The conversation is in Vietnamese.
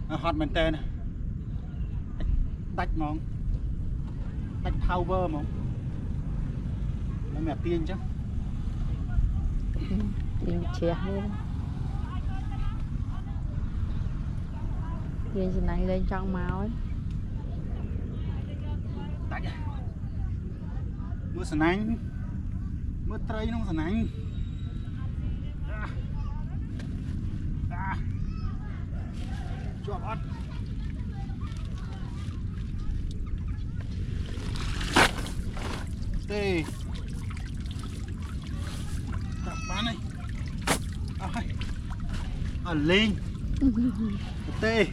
hot mình tên tách mong tách power mong nó mẹ tiên chứ tiền chè luôn tiền gì này lên trong máu ấy tách mưa sần anh mưa tây nó sần anh chua bát tê cặp bán này lên tê